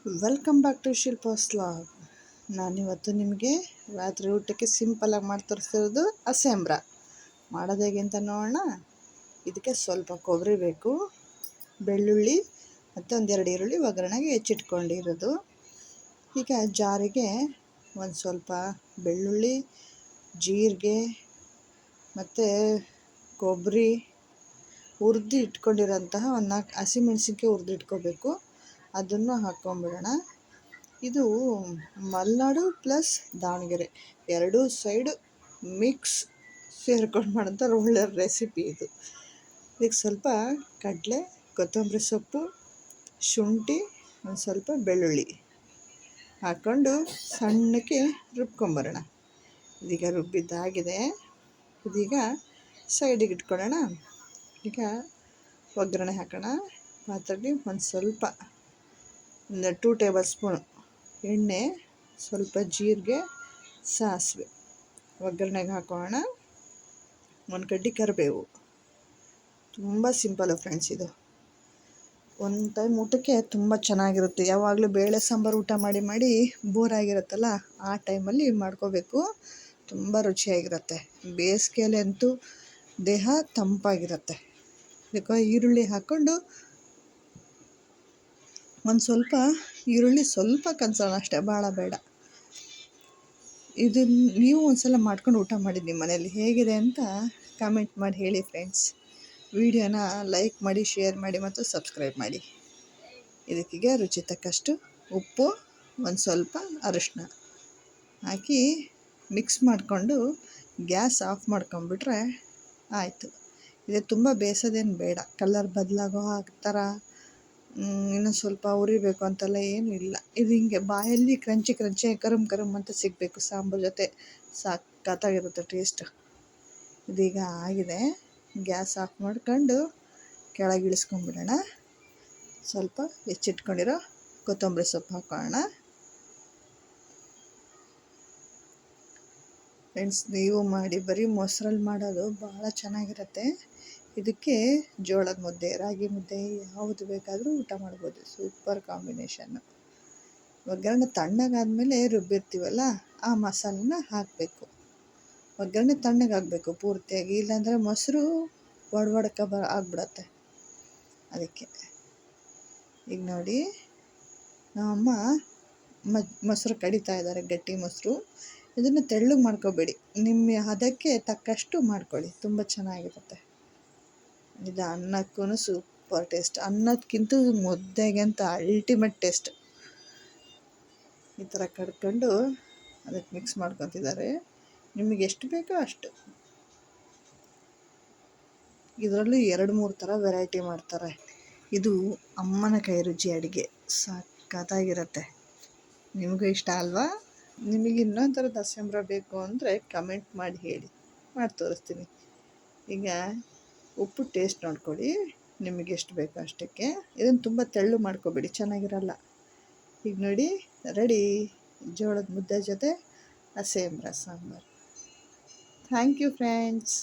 Welcome back to Shilpa's vlog. ನಾನಿವತ್ತು ನಿಮಗೆ ರಾತ್ರಿ ಊಟಕ್ಕೆ ಸಿಂಪಲಾಗಿ ಮಾಡಿ ತೋರಿಸ್ತಿರೋದು ಅಸೆಂಬ್ರ. ಮಾಡೋದು ಹೇಗೆ ಅಂತ ನೋಡೋಣ. ಇದಕ್ಕೆ ಸ್ವಲ್ಪ ಕೊಬ್ಬರಿ ಬೇಕು, ಬೆಳ್ಳುಳ್ಳಿ ಮತ್ತು ಒಂದೆರಡು ಈರುಳ್ಳಿ ಒಗ್ಗರಣೆಗೆ ಹೆಚ್ಚಿಟ್ಕೊಂಡಿರೋದು. ಈಗ ಜಾರಿಗೆ ಒಂದು ಸ್ವಲ್ಪ ಬೆಳ್ಳುಳ್ಳಿ, ಜೀರಿಗೆ ಮತ್ತು ಕೊಬ್ಬರಿ ಹುರಿದು ಇಟ್ಕೊಂಡಿರೋಂತಹ ಒಂದು 4 ಹಸಿಮೆಣ್ಸಿನ್ಕಾಯಿ ಹುರಿದು ಇಟ್ಕೋಬೇಕು. ಅದನ್ನು ಹಾಕ್ಕೊಂಬಿಡೋಣ. ಇದು ಮಲೆನಾಡು ಪ್ಲಸ್ ದಾವಣಗೆರೆ ಎರಡೂ ಸೈಡು ಮಿಕ್ಸ್ ಸೇರ್ಕೊಂಡು ಮಾಡೋಂಥ ಒಳ್ಳೆ ರೆಸಿಪಿ ಇದು. ಇದಕ್ಕೆ ಸ್ವಲ್ಪ ಕಡಲೆ, ಕೊತ್ತಂಬರಿ ಸೊಪ್ಪು, ಶುಂಠಿ, ಒಂದು ಸ್ವಲ್ಪ ಬೆಳ್ಳುಳ್ಳಿ ಹಾಕ್ಕೊಂಡು ಸಣ್ಣಕ್ಕೆ ರುಬ್ಕೊಂಬರೋಣ. ಇದೀಗ ರುಬ್ಬಿದ್ದಾಗಿದೆ. ಇದೀಗ ಸೈಡಿಗೆ ಇಟ್ಕೊಳ್ಳೋಣ. ಈಗ ಒಗ್ಗರಣೆ ಹಾಕೋಣ. ಪಾತ್ರೆಗೆ ಒಂದು ಸ್ವಲ್ಪ 2 ಟೇಬಲ್ ಸ್ಪೂನು ಎಣ್ಣೆ, ಸ್ವಲ್ಪ ಜೀರಿಗೆ, ಸಾಸಿವೆ ಒಗ್ಗರಣೆಗೆ ಹಾಕೋಣ. ಒಂದು ಕಡ್ಡಿ ಕರಿಬೇವು. ತುಂಬ ಸಿಂಪಲ್ಲು ಫ್ರೆಂಡ್ಸ್ ಇದು. ಒಂದು ಟೈಮ್ ಊಟಕ್ಕೆ ತುಂಬ ಚೆನ್ನಾಗಿರುತ್ತೆ. ಯಾವಾಗಲೂ ಬೇಳೆ ಸಾಂಬಾರು ಊಟ ಮಾಡಿ ಮಾಡಿ ಬೋರ್ ಆಗಿರುತ್ತಲ್ಲ, ಆ ಟೈಮಲ್ಲಿ ಮಾಡ್ಕೋಬೇಕು. ತುಂಬ ರುಚಿಯಾಗಿರುತ್ತೆ. ಬೇಸಿಗೆಯಲ್ಲಿ ಅಂತೂ ದೇಹ ತಂಪಾಗಿರುತ್ತೆ. ಇದಕ್ಕೆ ಈರುಳ್ಳಿ ಹಾಕ್ಕೊಂಡು ಒಂದು ಸ್ವಲ್ಪ ಈರುಳ್ಳಿ ಸ್ವಲ್ಪ ಕನ್ಸೋಣ ಅಷ್ಟೇ, ಭಾಳ ಬೇಡ. ಇದು ನೀವು ಒಂದು ಸಲ ಮಾಡ್ಕೊಂಡು ಊಟ ಮಾಡಿ ನಿಮ್ಮ ಮನೇಲಿ ಹೇಗಿದೆ ಅಂತ ಕಾಮೆಂಟ್ ಮಾಡಿ ಹೇಳಿ ಫ್ರೆಂಡ್ಸ್. ವಿಡಿಯೋನ ಲೈಕ್ ಮಾಡಿ, ಶೇರ್ ಮಾಡಿ ಮತ್ತು ಸಬ್ಸ್ಕ್ರೈಬ್ ಮಾಡಿ. ಇದಕ್ಕೀಗ ರುಚಿ ತಕ್ಕಷ್ಟು ಉಪ್ಪು, ಒಂದು ಸ್ವಲ್ಪ ಅರಿಶಿನ ಹಾಕಿ ಮಿಕ್ಸ್ ಮಾಡಿಕೊಂಡು ಗ್ಯಾಸ್ ಆಫ್ ಮಾಡ್ಕೊಂಬಿಟ್ರೆ ಆಯಿತು. ಇದು ತುಂಬ ಬೇಯಿಸೋದೇನು ಬೇಡ. ಕಲರ್ ಬದಲಾಗೋ ಆ ಥರ ಇನ್ನೂ ಸ್ವಲ್ಪ ಉರಿಬೇಕು ಅಂತೆಲ್ಲ ಏನೂ ಇಲ್ಲ. ಇದು ಹಿಂಗೆ ಬಾಯಲ್ಲಿ ಕ್ರಂಚಿ ಕರಮ್ ಅಂತ ಸಿಗಬೇಕು. ಸಾಂಬಾರು ಜೊತೆ ಸಖತ್ತಾಗಿರುತ್ತೆ ಟೇಸ್ಟ್. ಇದೀಗ ಆಗಿದೆ. ಗ್ಯಾಸ್ ಆಫ್ ಮಾಡ್ಕೊಂಡು ಕೆಳಗೆ ಇಳಿಸ್ಕೊಂಬಿಡೋಣ. ಸ್ವಲ್ಪ ಹೆಚ್ಚಿಟ್ಕೊಂಡಿರೋ ಕೊತ್ತಂಬರಿ ಸೊಪ್ಪು ಹಾಕೋಣ. ಫ್ರೆಂಡ್ಸ್, ನೀವು ಮಾಡಿ, ಬರೀ ಮೊಸರಲ್ಲಿ ಮಾಡೋದು ಭಾಳ ಚೆನ್ನಾಗಿರುತ್ತೆ. ಇದಕ್ಕೆ ಜೋಳದ ಮುದ್ದೆ, ರಾಗಿ ಮುದ್ದೆ ಯಾವುದು ಬೇಕಾದರೂ ಊಟ ಮಾಡ್ಬೋದು. Super combination. ಒಗ್ಗರಣೆ ತಣ್ಣಗಾದ್ಮೇಲೆ ರುಬ್ಬಿರ್ತೀವಲ್ಲ, ಆ ಮಸಾಲನ್ನ ಹಾಕಬೇಕು. ಒಗ್ಗರಣೆ ತಣ್ಣಗಾಗಬೇಕು ಪೂರ್ತಿಯಾಗಿ, ಇಲ್ಲಾಂದರೆ ಮೊಸರು ಒಡ್ಕ ಆಗ್ಬಿಡತ್ತೆ. ಅದಕ್ಕೆ ಈಗ ನೋಡಿ, ನಮ್ಮಮ್ಮ ಮೊಸರು ಕಡಿತಾ ಇದ್ದಾರೆ, ಗಟ್ಟಿ ಮೊಸರು. ಇದನ್ನು ತೆಳ್ಳಗೆ ಮಾಡ್ಕೋಬೇಡಿ, ನಿಮ್ಮ ಹದಕ್ಕೆ ತಕ್ಕಷ್ಟು ಮಾಡ್ಕೊಳ್ಳಿ, ತುಂಬ ಚೆನ್ನಾಗಿರುತ್ತೆ. ಇದು ಅನ್ನಕ್ಕೂ ಸೂಪರ್ ಟೇಸ್ಟ್. ಅನ್ನದಕ್ಕಿಂತ ಮುದ್ದೆಗೆ ಅಂತ ಅಲ್ಟಿಮೇಟ್ ಟೇಸ್ಟ್. ಈ ಥರ ಕಡ್ಕೊಂಡು ಅದಕ್ಕೆ ಮಿಕ್ಸ್ ಮಾಡ್ಕೊತಿದ್ದಾರೆ. ನಿಮಗೆ ಎಷ್ಟು ಬೇಕೋ ಅಷ್ಟು. ಇದರಲ್ಲೂ 2-3 ಥರ ವೆರೈಟಿ ಮಾಡ್ತಾರೆ. ಇದು ಅಮ್ಮನ ಕೈ ರುಚಿ ಅಡುಗೆ, ಸಖತ್ತಾಗಿರುತ್ತೆ. ನಿಮಗೂ ಇಷ್ಟ ಅಲ್ವಾ? ನಿಮಗೆ ಇನ್ನೊಂದು ಥರದ ಅಸೆಂಬ್ರ ಬೇಕು ಅಂದರೆ ಕಮೆಂಟ್ ಮಾಡಿ ಹೇಳಿ, ಮಾಡಿ ತೋರಿಸ್ತೀನಿ. ಈಗ ಉಪ್ಪು ಟೇಸ್ಟ್ ನೋಡ್ಕೊಳ್ಳಿ, ನಿಮಗೆ ಎಷ್ಟು ಬೇಕೋ ಅಷ್ಟಕ್ಕೆ. ಇದನ್ನು ತುಂಬ ತೆಳ್ಳು ಮಾಡ್ಕೋಬೇಡಿ, ಚೆನ್ನಾಗಿರಲ್ಲ. ಈಗ ನೋಡಿ, ರೆಡಿ ಜೋಳದ ಮುದ್ದೆ ಜೊತೆ ಅಸೆಂಬ್ರ ಸಾಂಬಾರು. Thank you friends.